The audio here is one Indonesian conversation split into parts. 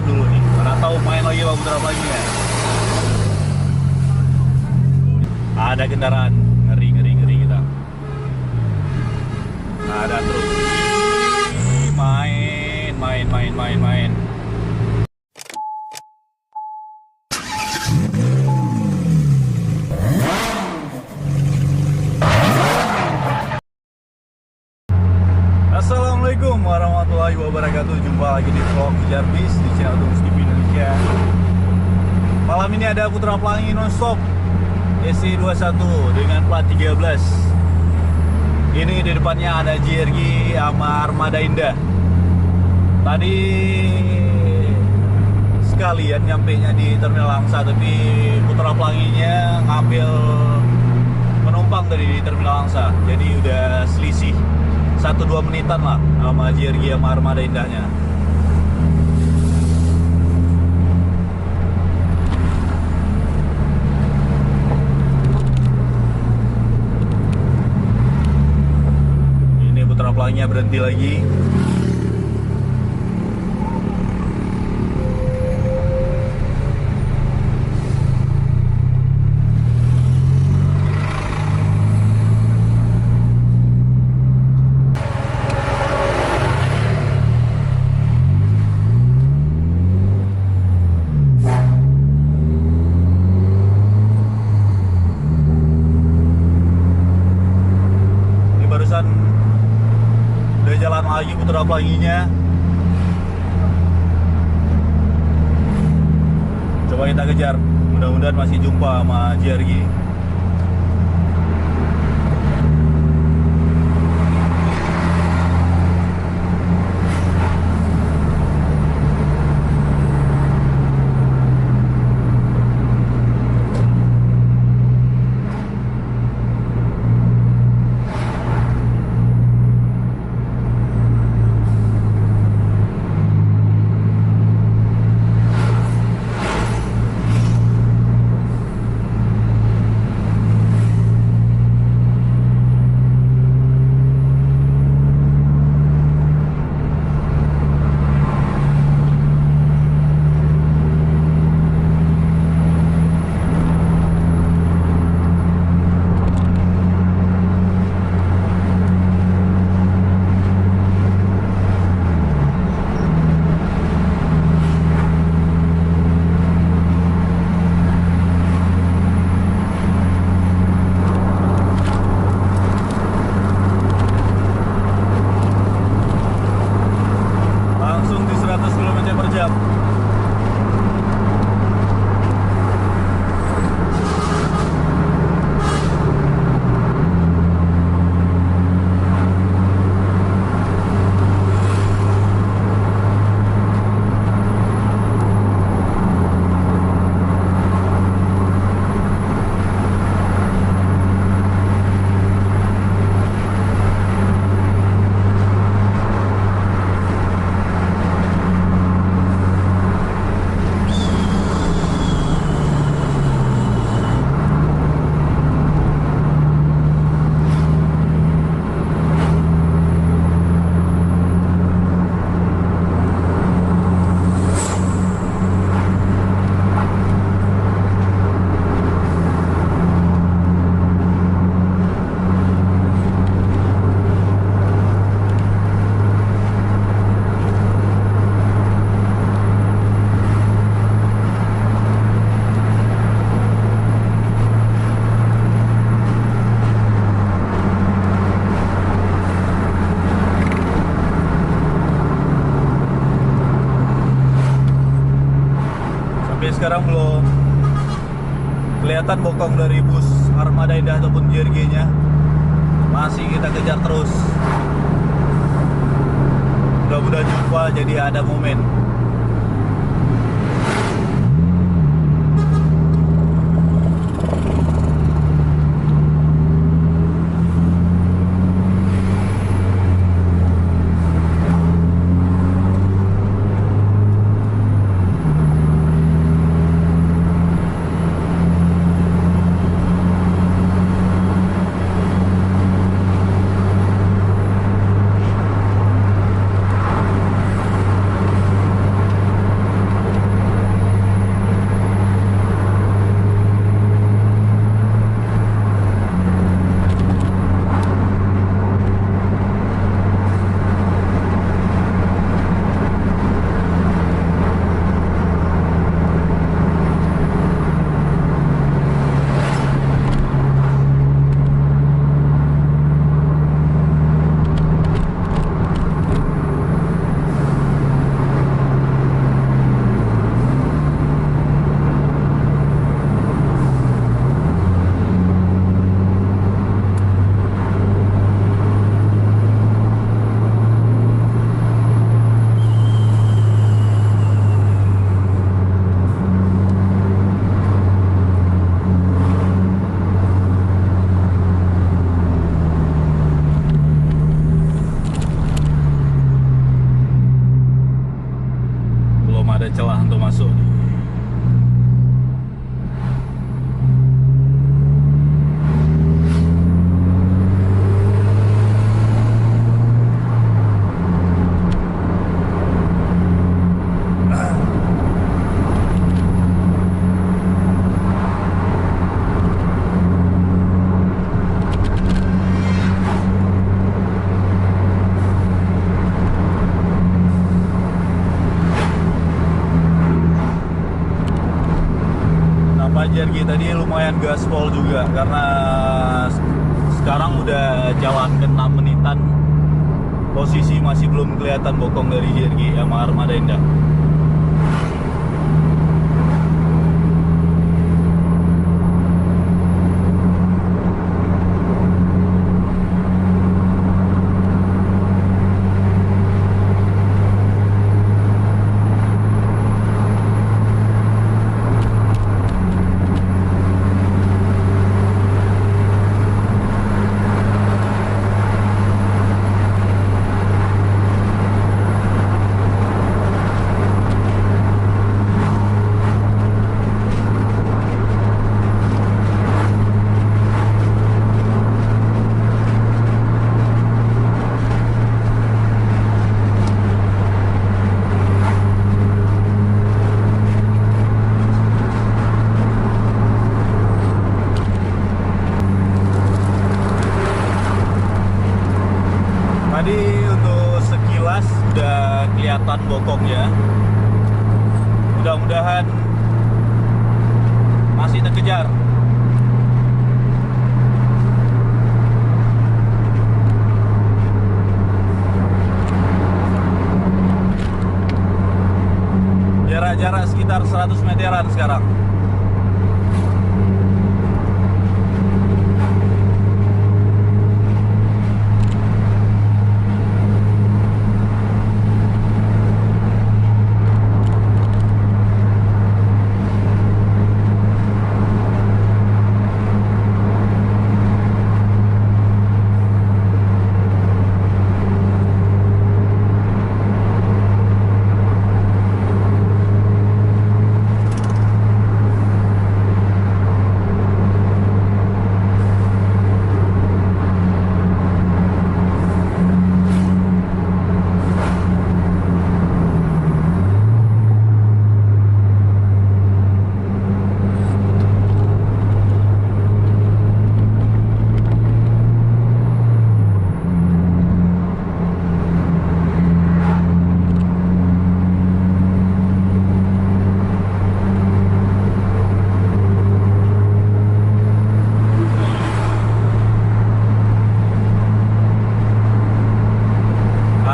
depan dulu nih. Mana tahu main lagi Bang Putra Pelanginya. Ada kendaraan, ngeri kita. Ada terus. Main. Assalamualaikum warahmatullahi wabarakatuh. Jumpa lagi di vlog Kejar Bis di channel Skipi Indonesia. Malam ini ada Putra Pelangi nonstop SC21 dengan plat 13. Ini di depannya ada JRG sama Armada Indah. Tadi sekalian nyampenya di Terminal Langsa, tapi Putra Pelanginya ngambil penumpang dari Terminal Langsa. Jadi udah selisih 1-2 menitan lah sama JRG sama Armada Indahnya. Ini Putra Pelanginya berhenti lagi. Udah jalan lagi Putra Pelanginya. Coba kita kejar, mudah-mudahan masih jumpa sama JRG. Langsung di 100 km/jam. Sekarang belum kelihatan bokong dari bus Armada Indah ataupun JRG-nya. Masih kita kejar terus. Mudah-mudahan jumpa, jadi ada momen. tadi lumayan gaspol juga karena sekarang udah jalan ke 6 menitan. Posisi masih belum kelihatan bokong dari JRG sama Armada Indah. Tadi untuk sekilas udah kelihatan bokongnya. Mudah-mudahan masih terkejar. Jarak-jarak sekitar 100 meteran sekarang.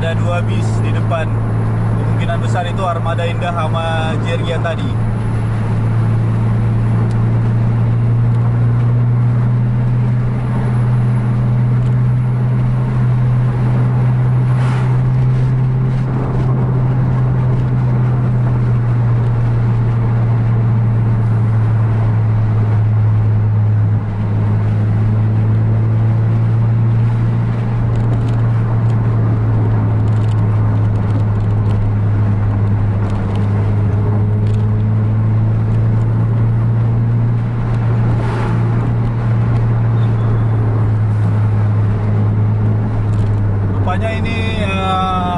Ada 2 bis di depan. Kemungkinan besar itu Armada Indah sama JRG yang tadi. Ini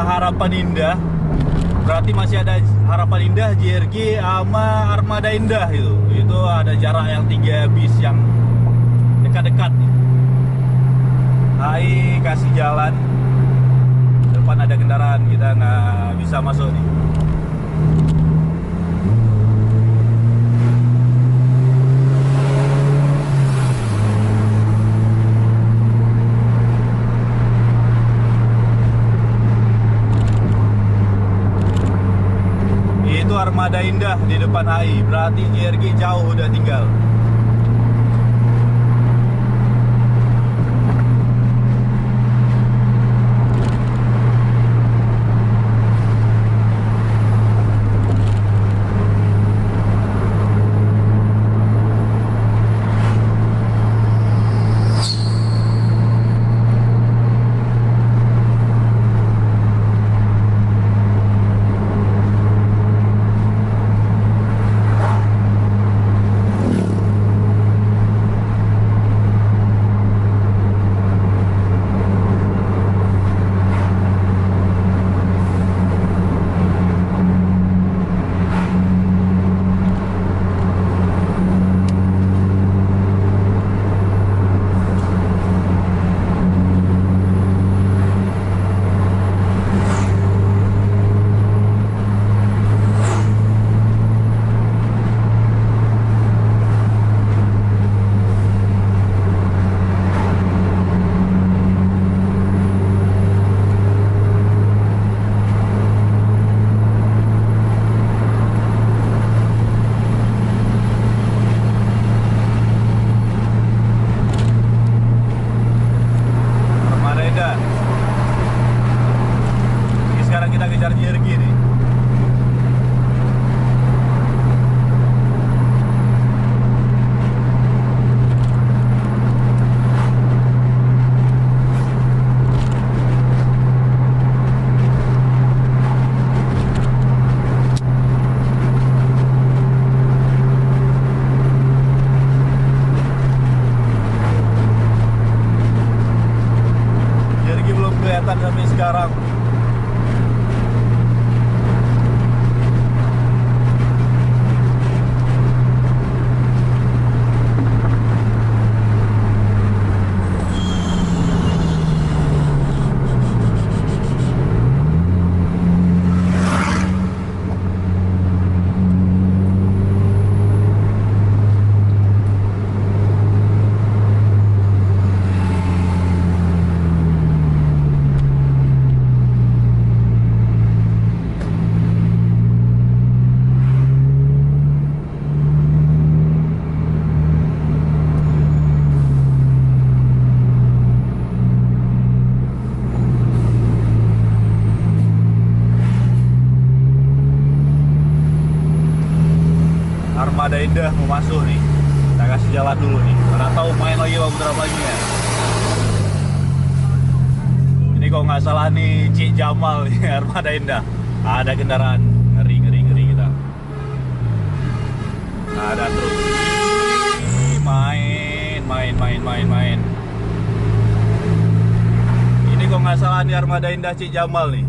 Harapan Indah, berarti masih ada Harapan Indah, JRG sama Armada Indah itu ada jarak yang 3 bis yang dekat-dekat nih. HI kasih jalan, depan ada kendaraan, kita nggak bisa masuk nih. Armada Indah di depan HI, berarti JRG jauh udah tinggal. kelihatan sampai sekarang. Armada Indah mau masuk nih, kita kasih jalan dulu nih, mana tahu main lagi Pak Putra Pelanginya. Ini kalau nggak salah nih Cik Jamal nih, Armada Indah. Ada kendaraan ngeri kita. Ada terus main. Ini kalau nggak salah nih Armada Indah Cik Jamal nih.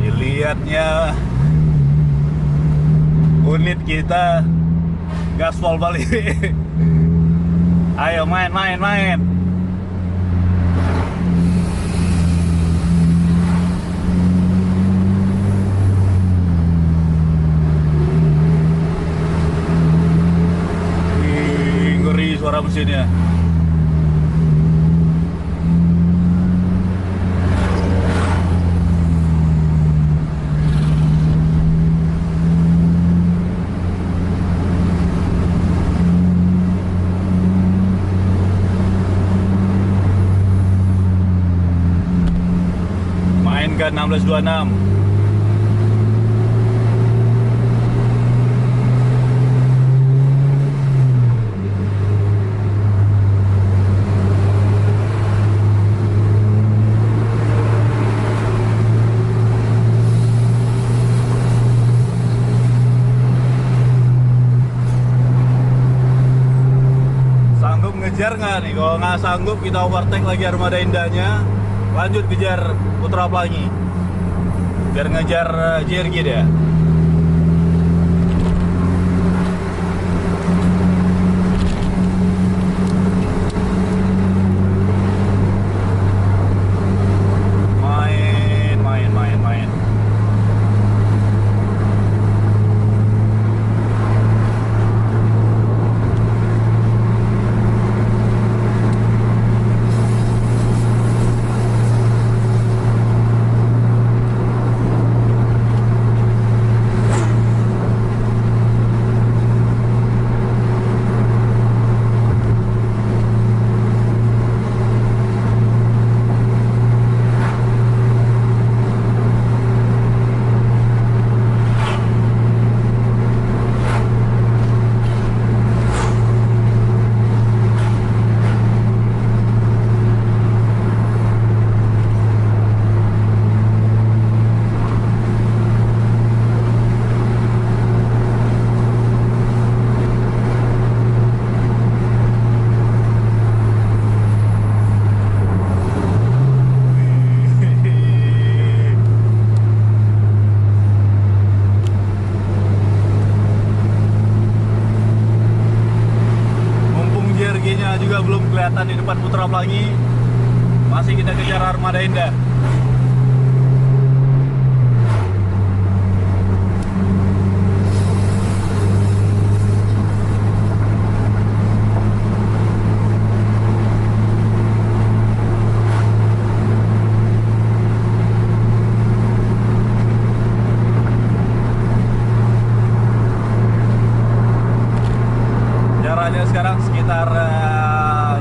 Dilihatnya unit kita gaspol balik. Ayo main. Ngeri suara mesinnya. Mainkan 1626. Sanggup ngejar nggak nih? Kalau nggak sanggup kita overtake lagi Armada Indahnya. Lanjut kejar Putra Pelangi biar ngejar JRG dia. Main. Juga belum kelihatan di depan Putra Pelangi, masih kita kejar Armada Indah. Jaraknya sekarang sekitar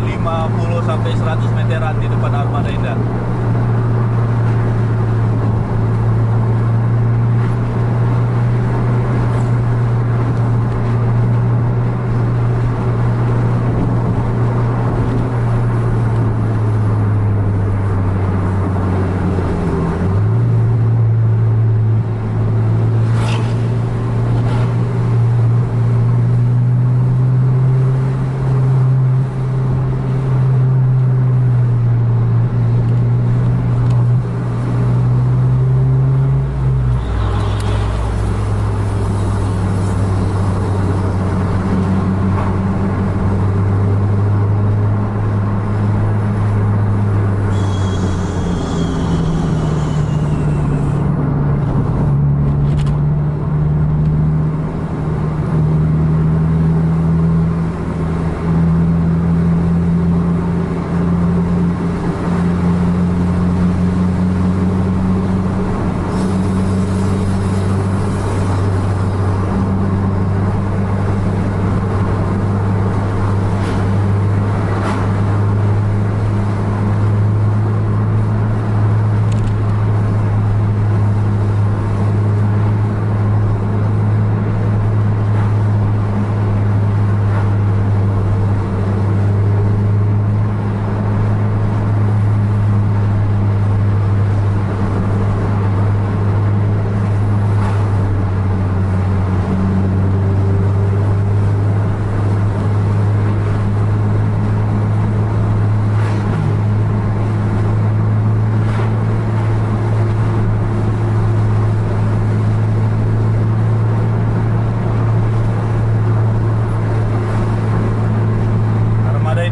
50 sampai 100 meteran di depan Armada Indah.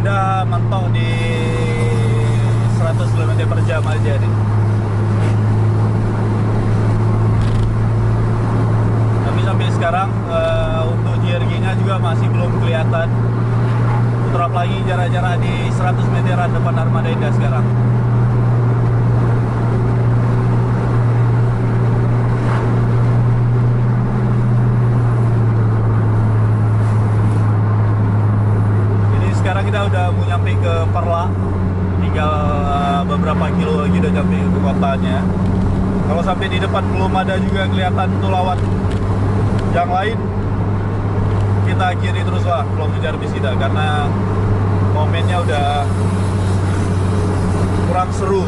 Indah mentok di 100 km per jam aja nih. Tapi sampai sekarang untuk JRG-nya juga masih belum kelihatan. Putra Pelangi jarak-jarak di 100 meteran depan Armada Indah sekarang. Sekarang kita udah mau nyampe ke Perla, tinggal beberapa kilo lagi udah nyampe ke kotanya. Kalau sampai di depan belum ada juga kelihatan tuh lawan yang lain, kita akhiri terus lah vlog kejar bis kita, karena momennya udah kurang seru.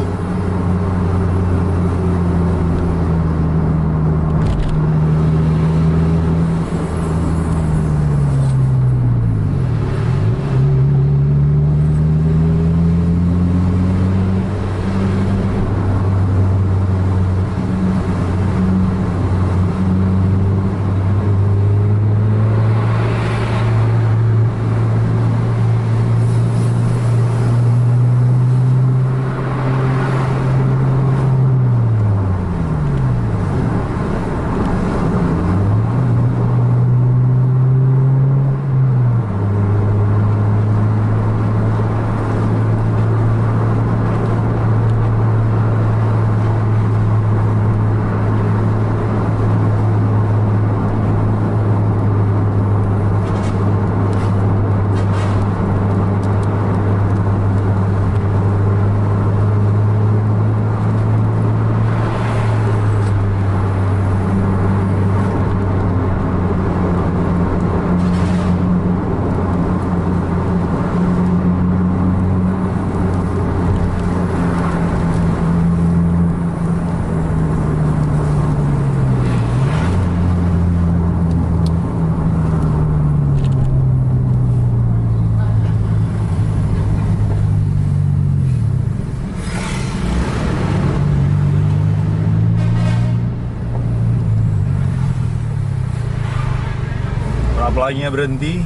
Pelanginya berhenti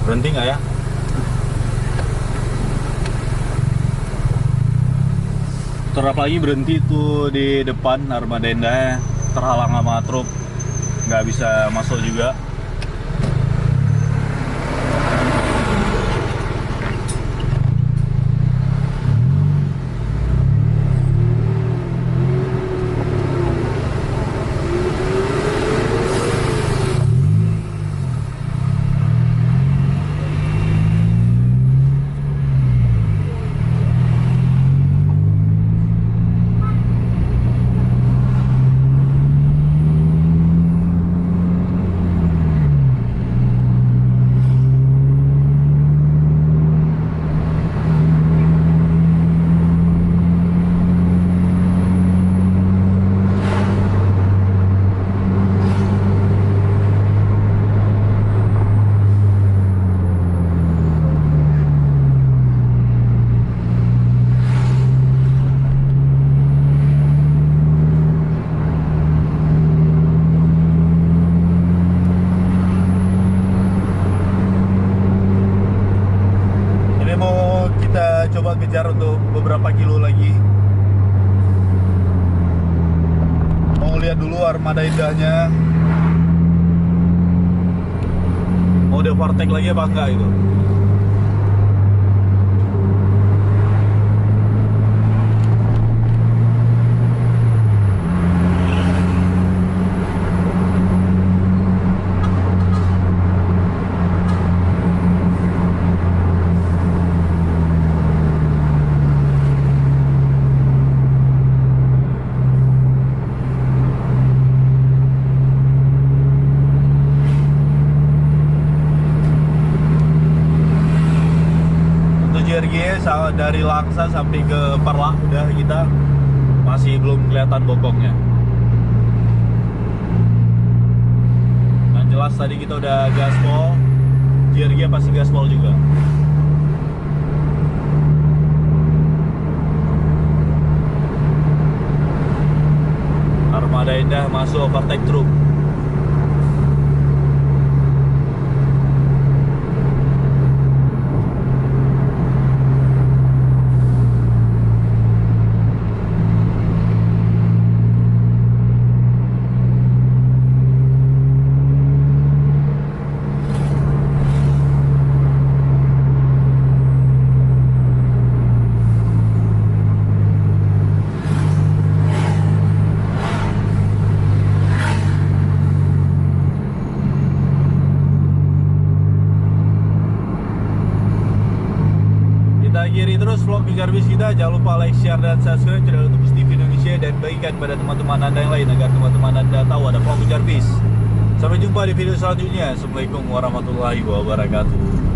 nggak ya? Putra Pelangi berhenti tuh di depan Armada Indah, terhalang sama truk, nggak bisa masuk juga. Coba kejar untuk beberapa kilo lagi. Mau lihat dulu Armada Indahnya, mau dia overtake lagi apa enggak itu. Dari Langsa sampai ke Perla udah kita masih belum kelihatan bokongnya. Yang jelas tadi kita udah gaspol, JRG pasti gaspol juga. Armada Indah masuk overtake truk. akhiri terus vlog Kejar Bis kita. Jangan lupa like, share, dan subscribe channel Otobus TV Indonesia, dan bagikan pada teman-teman Anda yang lain agar teman-teman Anda tahu ada vlog Kejar Bis. Sampai jumpa di video selanjutnya. Assalamualaikum warahmatullahi wabarakatuh.